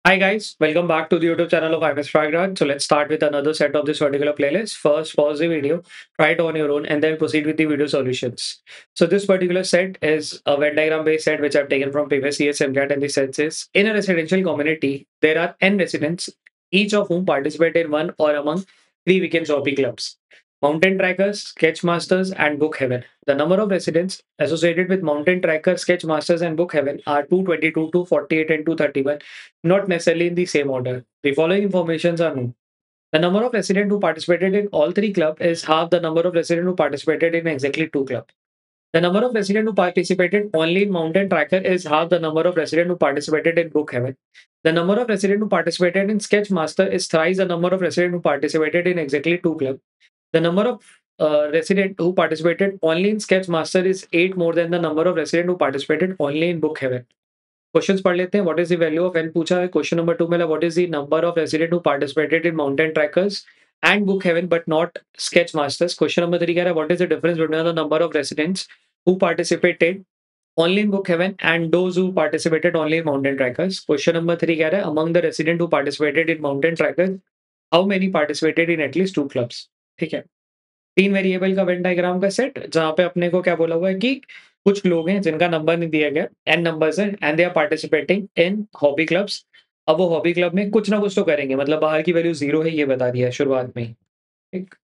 Hi guys, welcome back to the YouTube channel of IMS Fragrant. So let's start with another set of this particular playlist. First, pause the video, try it on your own, and then proceed with the video solutions. So this particular set is a Venn diagram based set which I've taken from previous year's MCAT, and the sense is in a residential community, there are n residents, each of whom participate in one or among three weekend shopping clubs. Mountain Trackers, Sketchmasters, and Book Heaven. The number of residents associated with Mountain Tracker, Sketchmasters, and Book Heaven are 222, 248, and 231, not necessarily in the same order. The following informations are known. The number of residents who participated in all three clubs is half the number of residents who participated in exactly two clubs. The number of residents who participated only in Mountain Tracker is half the number of residents who participated in Book Heaven. The number of residents who participated in Sketchmaster is thrice the number of residents who participated in exactly two clubs. The number of residents who participated only in Sketchmaster is 8 more than the number of residents who participated only in Book Heaven. Questions पढ़ लेते हैं. What is the value of N पूछा है. Question number 2 में what is the number of resident who participated in mountain trackers and book heaven but not sketch masters. Question number 3 कह रहा है what is the difference between the number of residents who participated only in book heaven and those who participated only in mountain trackers. Question number 3 कह रहा है among the resident who participated in mountain trackers how many participated in at least two clubs. ठीक है. तीन variable का Venn diagram का set जहां पे अपने को क्या बोला हुआ है कि कुछ लोग हैं जिनका नंबर नहीं दिया गया, एन नंबर्स हैं and they are participating in hobby clubs. अब वो हॉबी क्लब में कुछ ना कुछ तो करेंगे, मतलब बाहर की वैल्यू जीरो है ये बता दिया है शुरुआत में ही. ठीक.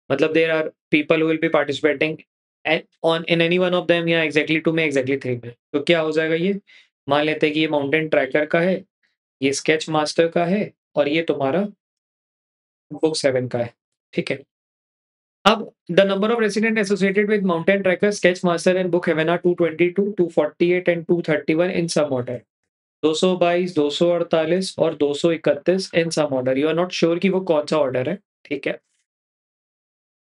मतलब there are people will be participating on in any one of them या एग्जैक्टली टू में एग्जैक्टली थ्री में. तो क्या हो जाएगा ये. मान लेते हैं कि ये माउंटेन ट्रैकर का है, ये स्केच मास्टर का है और ये तुम्हारा बुक सेवन का है. ठीक है. अब the number of residents associated with Mountain Tracker, Sketchmaster and Book Heaven are 222, 248 and 231 in some order. 222, 248 और 231 in some order. You are not sure कि वो कौन सा ऑर्डर है. ठीक है.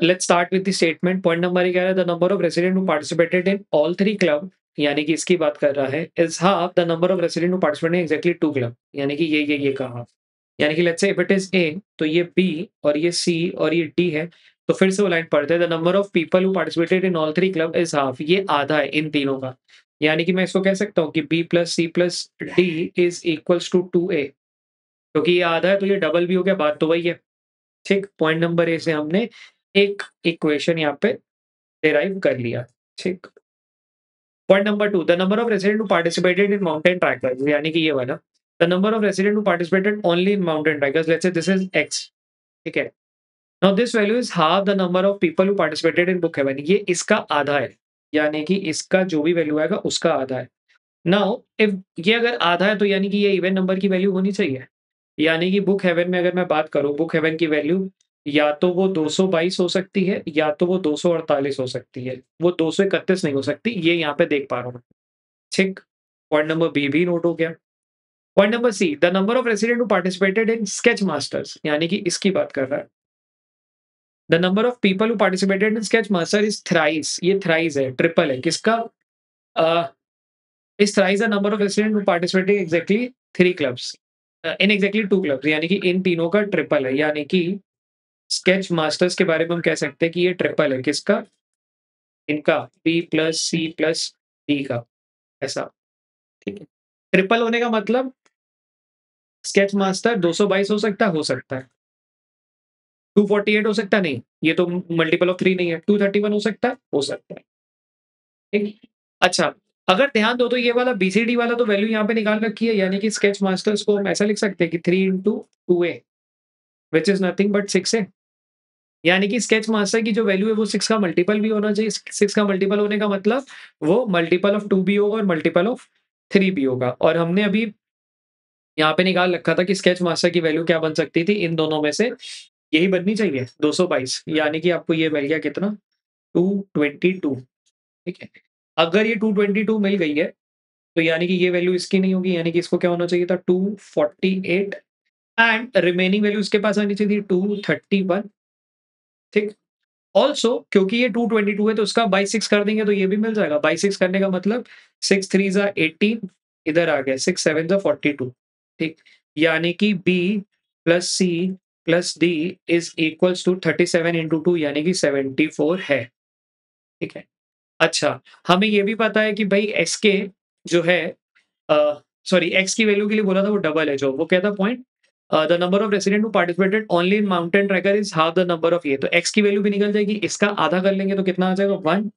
Let's start with the statement. Point number क्या है. The number of residents who participated in all three club, यानी कि इसकी बात कर रहा है, is half the number of residents who participated in exactly two club. यानी कि ये कहा. यानी कि let's say if it is a तो ये बी और ये सी और ये डी है. तो फिर से वो लाइन पढ़ते हैं. The number of people who participated in all three club is half. ये आधा है इन तीनों का. यानी कि मैं इसको कह सकता हूँ कि B plus C plus D is equals to 2A. क्योंकि ये आधा है तो ये डबल भी हो गया. बात तो वही है. ठीक. पॉइंट नंबर ए से हमने एक इक्वेशन यहाँ पे डिराइव कर लिया. ठीक. Point number 2 the number of resident who participated in mountain trackers, यानी कि ये वाला. The number of resident who participated only in mountain trackers, let's say this is X. ठीक है. Now this value is half the number of people who participated in book heaven. ये इसका आधा है. यानी कि इसका जो भी वैल्यू आएगा उसका आधा है. नाउ इफ ये अगर आधा है तो यानी कि ये इवन नंबर की वैल्यू होनी चाहिए. यानी कि बुक हेवन में अगर मैं बात करूं, बुक हेवन की वैल्यू या तो वो 222 हो सकती है या तो वो 248 हो सकती है. वो 231 नहीं हो सकती. ये यहाँ पे देख पा रहा हूँ. ठीक. पॉइंट नंबर बी भी नोट हो गया. Point number C the number of resident who participated in sketch masters, यानी कि इसकी बात कर रहा है. The number of people who participated in sketch master is thrice. ये थ्राइस है, ट्रिपल है. किसका. इस thrice the number of resident who participated exactly three clubs in exactly two clubs. यानी कि इन तीनों का ट्रिपल है. यानी कि स्केच मास्टर्स के बारे में हम कह सकते हैं कि ये ट्रिपल है. किसका. इनका B plus C plus D का. ऐसा. ठीक है. ट्रिपल होने का मतलब स्केच मास्टर 222 हो सकता है, हो सकता है. 248 हो सकता है, नहीं ये तो मल्टीपल ऑफ 3 नहीं है. 231 हो सकता है, हो सकता है. ठीक. अच्छा. अगर ध्यान दो तो ये वाला बीसीडी वाला तो वैल्यू यहाँ पे निकाल रखी है. यानी कि स्केच मास्टर्स को हम ऐसा लिख सकते हैं कि 3 into 2A which is nothing but 6A. यानी कि स्केच मास्टर की जो वैल्यू है वो 6 का मल्टीपल भी होना चाहिए. 6 का मल्टीपल होने का मतलब वो मल्टीपल ऑफ 2 भी होगा और मल्टीपल ऑफ 3 भी होगा. और हमने अभी यहाँ पे निकाल रखा था कि स्केच मास्टर की वैल्यू क्या बन सकती थी. इन दोनों में से यही बननी चाहिए 222. यानी कि आपको ये मिल गया कितना. 222. ठीक है. अगर ये 222 मिल गई है तो यानी कि ये वैल्यू इसकी नहीं होगी. यानी कि इसको क्या होना चाहिए था 248 एंड रिमेनिंग वैल्यू इसके पास आनी चाहिए थी 231. ठीक. ऑल्सो क्योंकि ये 222 है तो उसका बाई 6 कर देंगे तो ये भी मिल जाएगा. बाई 6 करने का मतलब 6 3 जा 18, इधर आ गया 6 7 जा 42. ठीक. यानी कि B plus C plus D is equals to 37 into 2 यानी कि 74 है. ठीक है. अच्छा. हमें ये भी पता है कि भाई एसके जो है सॉरी एक्स की वैल्यू के लिए बोला था वो डबल है जो वो कहता point the number of resident who participated only in mountain tracker is half the number of ये तो एक्स की वैल्यू भी निकल जाएगी इसका आधा कर लेंगे तो कितना आ जाएगा 1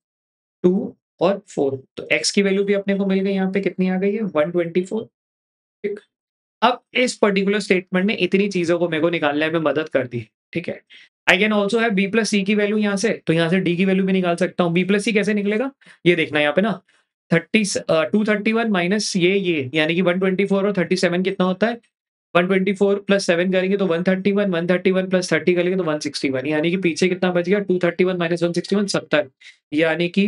2 और 4 तो एक्स की वैल्यू भी अपने को मिल गई यहाँ पे कितनी आ गई है 124 ठीक। अब इस पर्टिकुलर स्टेटमेंट ने इतनी चीज़ों को मेरे को निकालने में मदद कर दी, ठीक है। I can also have B plus C की वैल्यू यहाँ से, तो यहाँ से डी की वैल्यू भी निकाल सकता हूँ। बी प्लस सी कैसे निकलेगा? ये देखना यहाँ पे ना 231 माइनस ये यानी कि 124 और 37 कितना होता है? 124 प्लस 7 करेंगे तो 131, 131 प्लस 30 करेंगे तो 161 यानी कि पीछे कितना बच गया 231 माइनस 161 70 यानी कि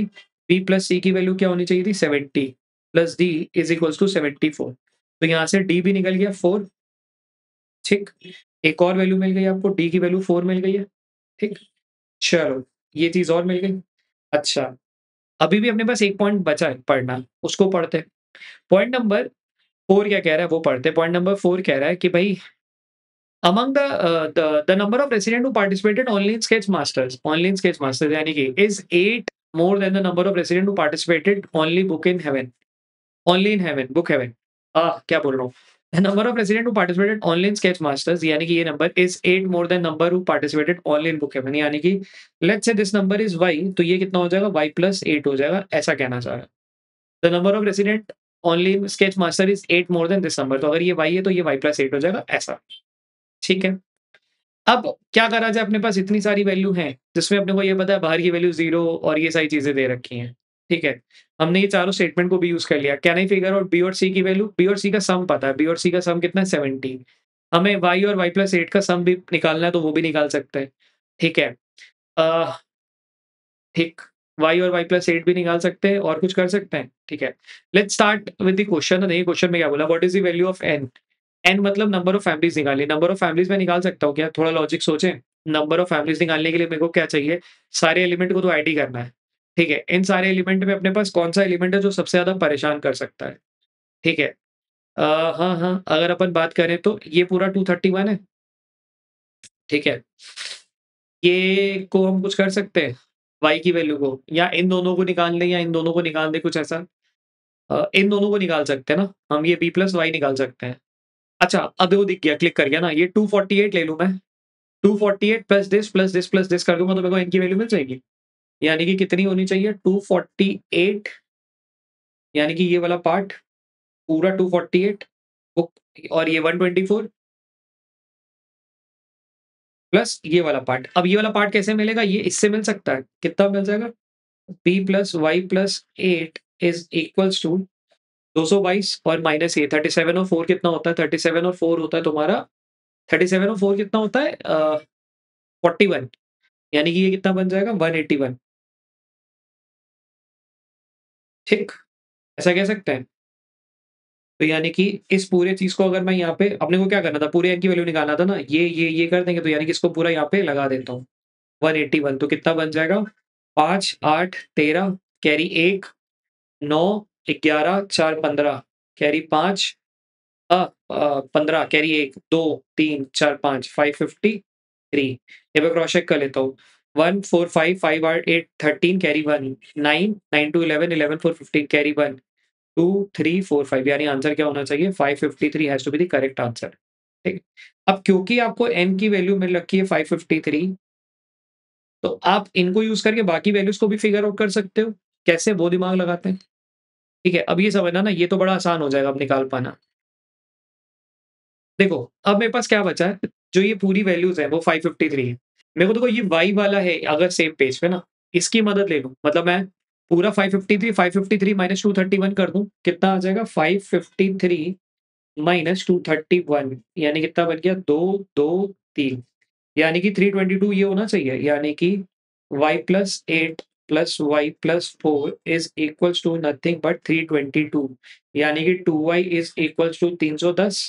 बी प्लस सी की वैल्यू क्या होनी चाहिए थी 70 plus D is equals to 74 तो यहाँ से डी भी निकल गया 4 ठीक। एक और वैल्यू मिल गई आपको डी की वैल्यू 4 मिल गई है ठीक। चलो ये चीज़ और मिल गई। अच्छा, अभी भी अपने पास एक पॉइंट बचा है पढ़ना, उसको पढ़ते हैं। पॉइंट नंबर 4 क्या कह रहा है वो पढ़ते हैं। पॉइंट नंबर 4 कह रहा है कि भाई among the number of resident who participated only in sketch masters यानी कि is 8 more than the number of resident who participated only in heaven book heaven क्या बोल रहा हूँ the number of resident who participated only in sketch masters यानी कि ये number is 8 more than number who participated only in book heaven यानी कि let's say this number is y तो ये कितना हो जाएगा y plus 8 हो जाएगा ऐसा कहना चाह रहा है the number of resident only in sketch master is 8 more than this number तो अगर ये y है तो ये y plus 8 हो जाएगा ऐसा ठीक है। अब क्या करा जाए अपने पास इतनी सारी वैल्यू हैं, जिसमें अपने को ये पता है बाहर की वैल्यू 0 और ये सारी चीज़ें दे रखी हैं, ठीक है। हमने ये चारों स्टेटमेंट को भी यूज़ कर लिया। Can I figure out B और सी की वैल्यू? बी और सी का सम पता है, बी और सी का सम कितना है 70 हमें y और y+8 का सम भी निकालना है तो वो भी निकाल सकते हैं, ठीक है। अ, ठीक, y और y+8 भी निकाल सकते हैं और कुछ कर सकते हैं, ठीक है। Let's start with the question देखिए क्वेश्चन में क्या बोला what is the value of n? n मतलब नंबर ऑफ फैमिलीज़ निकालिए। नंबर ऑफ फैमिलीज़ मैं निकाल सकता हूँ क्या? थोड़ा लॉजिक सोचें। नंबर ऑफ फैमिलीज़ निकालने के लिए मेरे को क्या चाहिए? सारे एलिमेंट को तो ऐड ही करना है, ठीक है। इन सारे एलिमेंट में अपने पास कौन-सा एलिमेंट है जो सबसे ज़्यादा परेशान कर सकता है, ठीक है। हाँ, अगर अपन बात करें तो ये पूरा 231 है, ठीक है। ये को हम कुछ कर सकते हैं, y की वैल्यू को या इन दोनों को निकाल लें या इन दोनों को निकाल दें कुछ ऐसा। इन दोनों को निकाल सकते हैं ना, हम ये b प्लस y निकाल सकते हैं। अच्छा, अब वो दिख गया, क्लिक कर गया ना, ये 248 ले लूँ मैं। 248 plus this, plus this, plus this कर दूँगा तो मेरे को इनकी वैल्यू मिल जाएगी। यानी कि कितनी होनी चाहिए 248 यानी कि ये वाला पार्ट पूरा 248 वो और ये 124 प्लस ये वाला पार्ट। अब ये वाला पार्ट कैसे मिलेगा? ये इससे मिल सकता है। कितना मिल जाएगा? b plus y plus 8 is equals to 222 और माइनस ये 37 और 4 कितना होता है? 37 और 4 होता है तुम्हारा 37 और 4 कितना होता है? 41 यानी कि ये कितना बन जाएगा 181 ठीक? ऐसा कह सकते हैं। तो यानी कि इस पूरे चीज़ को अगर मैं यहाँ पे अपने को क्या करना था पूरे n की वैल्यू निकालना था ना, ये कर देंगे तो यानी कि इसको पूरा यहाँ पे लगा देता हूँ। 181 तो कितना बन जाएगा 5, 8, 13 कैरी 1, 9, 11, 4, 15 कैरी 5 15 कैरी 1, 2, 3, 4, 5 553 ये मैं क्रॉस चेक कर लेता हूँ। 1, 4, 5, 5, 8, 8, 13 कैरी 1, 9, 9 to 11, 11, 4, 15 कैरी 1, 2, 3, 4, 5 यानी आंसर क्या होना चाहिए 553 has to be the correct answer. ठीक है। अब क्योंकि आपको n की वैल्यू मिल रखी है 553 तो आप इनको यूज़ करके बाकी वैल्यूज़ को भी फिगर आउट कर सकते हो। कैसे? वो दिमाग लगाते हैं। ठीक है, अब ये समझना ना ये तो बड़ा आसान हो जाएगा अब निकाल पाना। देखो, अब मेरे पास क्या बचा है, जो ये पूरी वैल्यूज़ हैं वो 553 है। मेरे को देखो ये y वाला है अगर सेम पेज पे ना, इसकी मदद ले लूँ। मतलब मैं पूरा 553 माइनस 231 कर दूँ, कितना आ जाएगा 553 माइनस 231 यानी कितना बन गया 2, 2, 3 यानी कि 322 ये होना चाहिए। यानी कि y plus 8 plus y plus 4 is equals to nothing but 322 यानी कि 2y इज़ इक्वल्स टू 310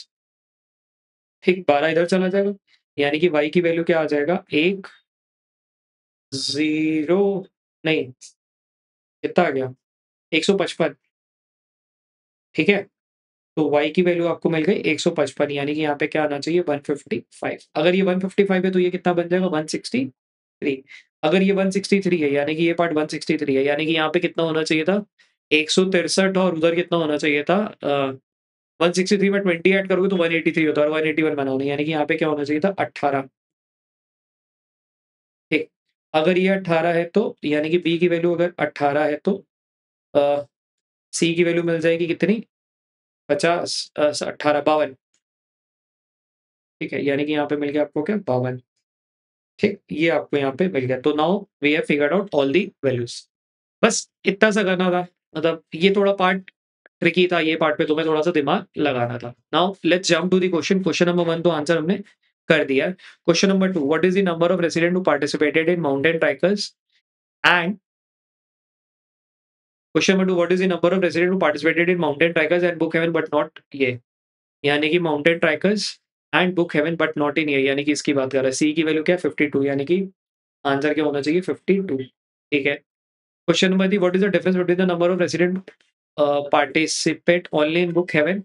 ठीक 12 इधर चला जाएगा। यानी कि y की वैल्यू क्या आ जाएगा 1, 0 नहीं कितना आ गया 155 ठीक है? तो y की वैल्यू आपको मिल गई 155 यानी कि यहाँ पे क्या आना चाहिए 155 अगर ये 155 है तो ये कितना बन जाएगा 163 अगर ये 163 है यानी कि ये पार्ट 163 है यानी कि यहाँ पे कितना होना चाहिए था 163 और उधर कितना होना चाहिए था 163 में 20 ऐड करोगे तो 183 होता है और 181 बनाना है, यानी कि यहाँ पे क्या होना चाहिए था 18। ठीक, अगर ये 18 है तो यानी कि बी की वैल्यू अगर 18 है तो सी की वैल्यू मिल जाएगी कितनी 50 18 52। ठीक है, यानी कि यहाँ पे मिल गया आपको क्या 52। ठीक, ये आपको यहाँ पे मिल गया। तो now we have figured out all the values. बस इतना सा करना था, मतलब ये थोड़ा पार्ट ट्रिकी था, ये पार्ट पे तुम्हें थोड़ा सा दिमाग लगाना था। Now let's jump to the question. Question number 1 तो आंसर हमने कर दिया है। Question number 2, what is the number of resident who participated in mountain trackers and question number 2, what is the number of resident who participated in mountain trackers and book heaven but not ये, यानी कि mountain trackers and book heaven but not in ये, यानी कि इसकी बात कर रहा है। सी की वैल्यू क्या है 52, यानी कि आंसर क्या होना चाहिए 52। ठीक है, question number 3, what is the difference between the number of resident participate only in book heaven,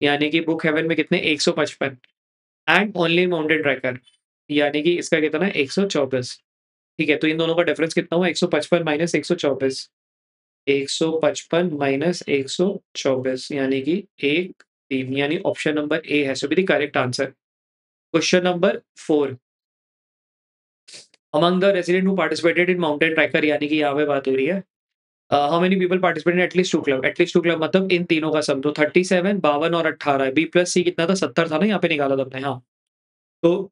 यानी कि बुक हेवन में कितने 155 एंड ओनली माउंटेन ट्रैकर, यानी कि इसका कितना है 124। ठीक है, तो इन दोनों का डिफरेंस कितना हुआ 155 माइनस 124, 155 माइनस 124 यानी कि 1 3, यानी option number A has to be the correct answer. Question number 4, among the resident who participated in mountain tracker, यानी कि यहाँ पे बात हो रही है how many people participate in at least two club, at least two club मतलब इन तीनों का सम, तो 37 52 और 18 बी प्लस सी कितना था 70 था ना, यहाँ पे निकाला था हमने। हाँ, तो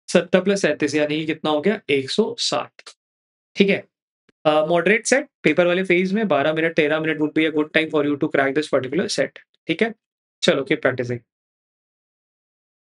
70 प्लस 37 यानी कि कितना हो गया 160। ठीक है, मॉडरेट सेट पेपर वाले फेज में 12 minute 13 minute would be a good time for you to crack this particular set. ठीक है, चलो कीप प्रैक्टिसिंग।